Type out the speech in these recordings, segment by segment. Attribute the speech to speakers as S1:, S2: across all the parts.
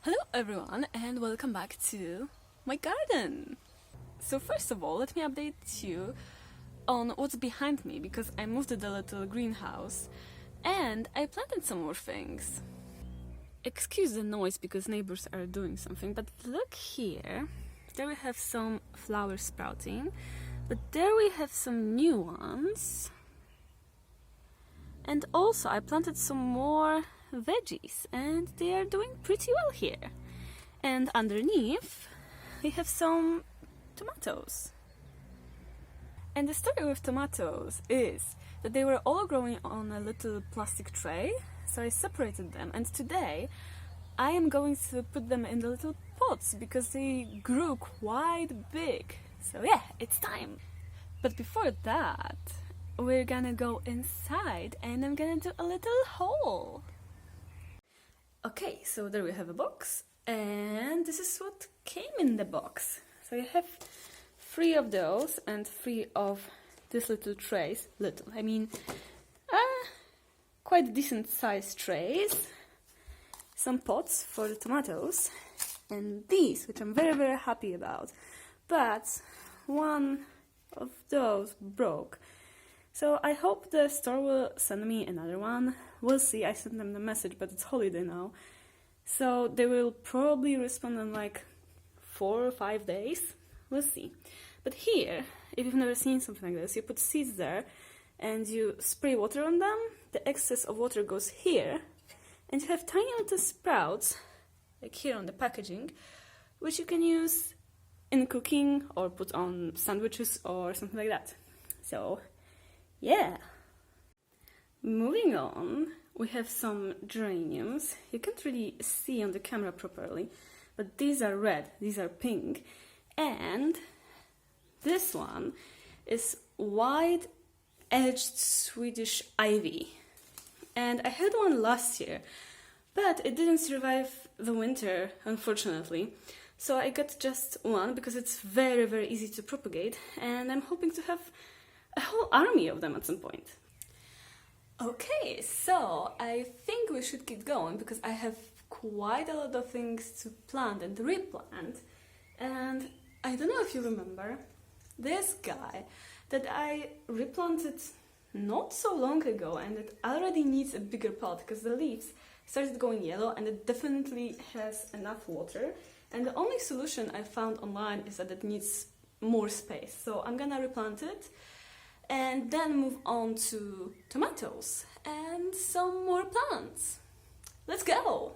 S1: Hello everyone and welcome back to my garden! So first of all, let me update you on what's behind me because I moved to the little greenhouse and I planted some more things. Excuse the noise because neighbors are doing something, but look here. There we have some flowers sprouting, but there we have some new ones. And also I planted some more veggies and they are doing pretty well here. And underneath we have some tomatoes. And the story with tomatoes is that they were all growing on a little plastic tray, so I separated them, and today I am going to put them in the little pots because they grew quite big. So yeah, it's time. But before that, we're gonna go inside and I'm gonna do a little haul. Okay, so there we have a box, and this is what came in the box. So you have 3 of those and 3 of these little trays. Little, I mean, quite decent sized trays. Some pots for the tomatoes, and these, which I'm very, very happy about. But one of those broke. So I hope the store will send me another one. We'll see. I sent them the message, but it's holiday now. So they will probably respond in like 4 or 5 days. We'll see. But here, if you've never seen something like this, you put seeds there and you spray water on them. The excess of water goes here. And you have tiny little sprouts, like here on the packaging, which you can use in cooking or put on sandwiches or something like that. So yeah. Moving on, we have some geraniums. You can't really see on the camera properly, but these are red, these are pink. And this one is wide-edged Swedish ivy. And I had one last year, but it didn't survive the winter, unfortunately. So I got just one because it's very, very easy to propagate, and I'm hoping to have a whole army of them at some point. Okay, so I think we should keep going because I have quite a lot of things to plant and replant. And I don't know if you remember this guy that I replanted not so long ago, and it already needs a bigger pot because the leaves started going yellow and it definitely has enough water. And the only solution I found online is that it needs more space. So I'm gonna replant it and then move on to tomatoes and some more plants. Let's go!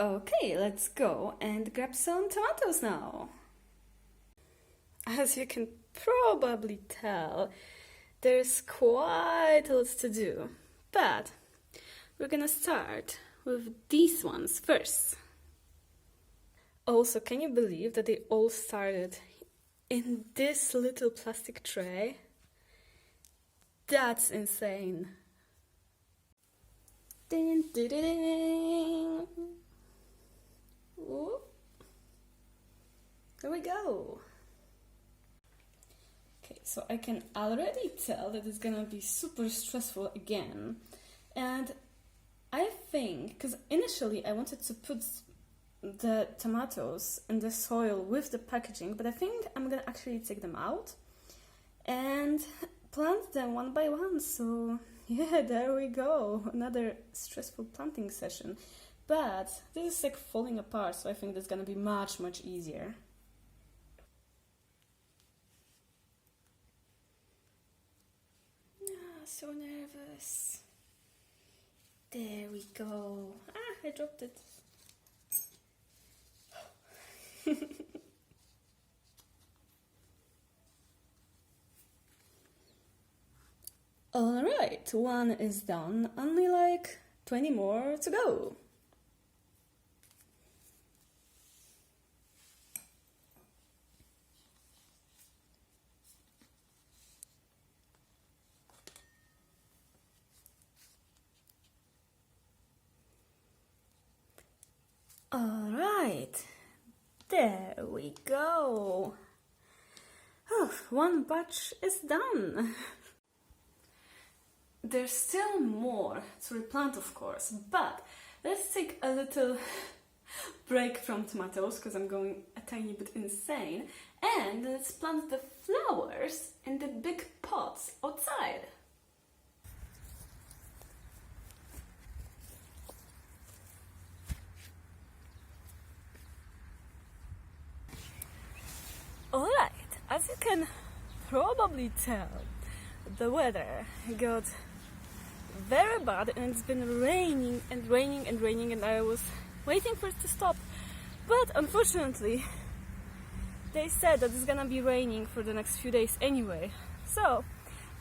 S1: Okay, let's go and grab some tomatoes now. As you can probably tell, there's quite a lot to do, but we're gonna start with these ones first. Also, can you believe that they all started in this little plastic tray? That's insane. Ding, ding, ding, ding. Ooh. There we go. Okay, so I can already tell that it's gonna be super stressful again. And I think, because initially I wanted to put the tomatoes in the soil with the packaging, but I think I'm gonna actually take them out and plant them one by one. So yeah, there we go. Another stressful planting session. But this is like falling apart, so I think that's gonna be much, much easier. Ah, so nervous. There we go. Ah, I dropped it. Alright, one is done, only like 20 more to go. Alright, there we go. One batch is done. There's still more to replant, of course, but let's take a little break from tomatoes because I'm going a tiny bit insane, and let's plant the flowers in the big pots outside. Alright, as you can probably tell, the weather got very bad and it's been raining and raining and raining, and I was waiting for it to stop, but unfortunately they said that it's gonna be raining for the next few days anyway, so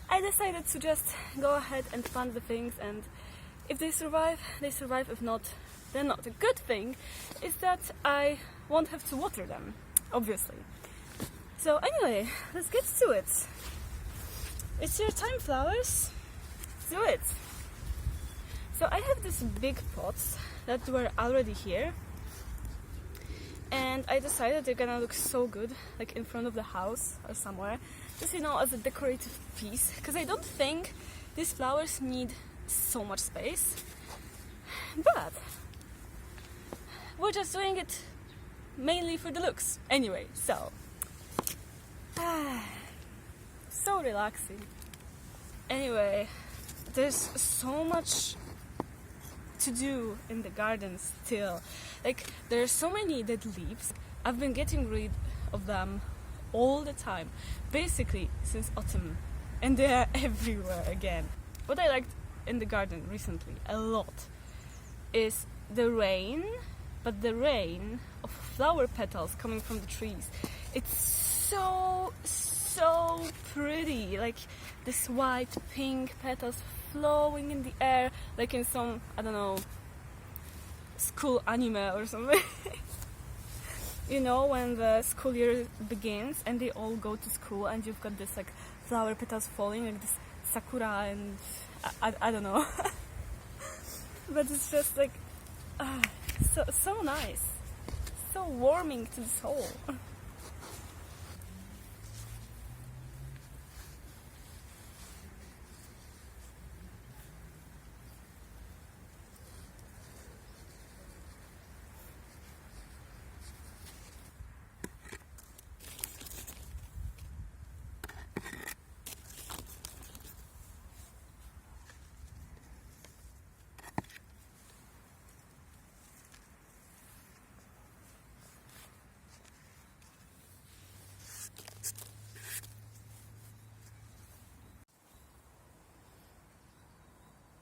S1: I decided to just go ahead and plant the things, and if they survive, they survive. If not, they're not. The good thing is that I won't have to water them, obviously. So anyway, let's get to it. It's your time, flowers. Do it. So I have these big pots that were already here, and I decided they're gonna look so good, like in front of the house or somewhere, just, you know, as a decorative piece, because I don't think these flowers need so much space, but we're just doing it mainly for the looks anyway, so so relaxing. Anyway, there's so much to do in the garden still. Like, there are so many dead leaves. I've been getting rid of them all the time, basically since autumn, and they are everywhere again. What I liked in the garden recently a lot is the rain, but the rain of flower petals coming from the trees. It's so pretty, like this white pink petals flowing in the air, like in some, I don't know, school anime or something. You know, when the school year begins and they all go to school and you've got this like flower petals falling, like this sakura, and I don't know. But it's just like so nice, so warming to the soul.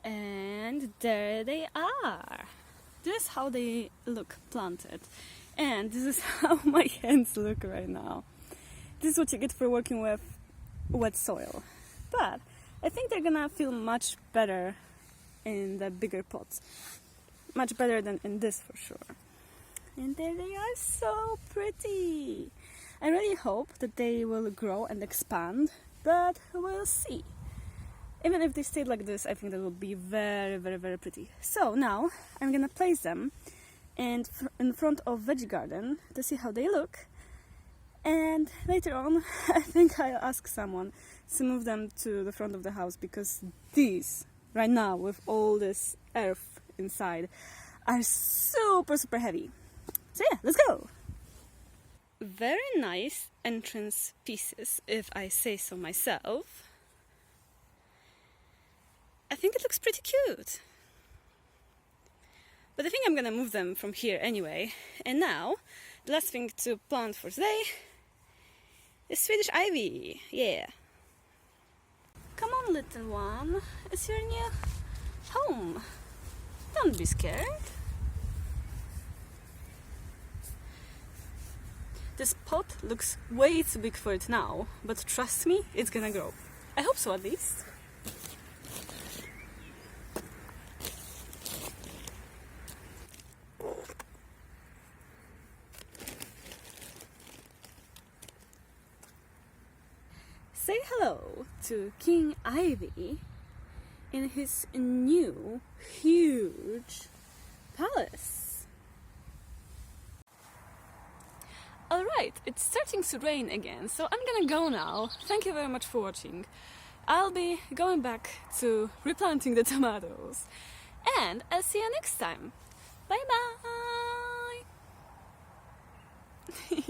S1: And there they are. This is how they look planted, and this is how my hands look right now. This is what you get for working with wet soil, but I think they're gonna feel much better in the bigger pots, much better than in this for sure. And there they are, so pretty. I really hope that they will grow and expand, but we'll see. Even if they stayed like this, I think they will be very, very, very pretty. So now I'm gonna place them in front of veggie garden to see how they look. And later on, I think I'll ask someone to move them to the front of the house, because these, right now, with all this earth inside, are super, super heavy. So yeah, let's go! Very nice entrance pieces, if I say so myself. I think it looks pretty cute. But I think I'm gonna move them from here anyway. And now, the last thing to plant for today is Swedish ivy. Yeah. Come on, little one. It's your new home. Don't be scared. This pot looks way too big for it now, but trust me, it's gonna grow. I hope so, at least. Say hello to King Ivy in his new, huge palace. Alright, it's starting to rain again, so I'm gonna go now. Thank you very much for watching. I'll be going back to replanting the tomatoes. And I'll see you next time. Bye bye!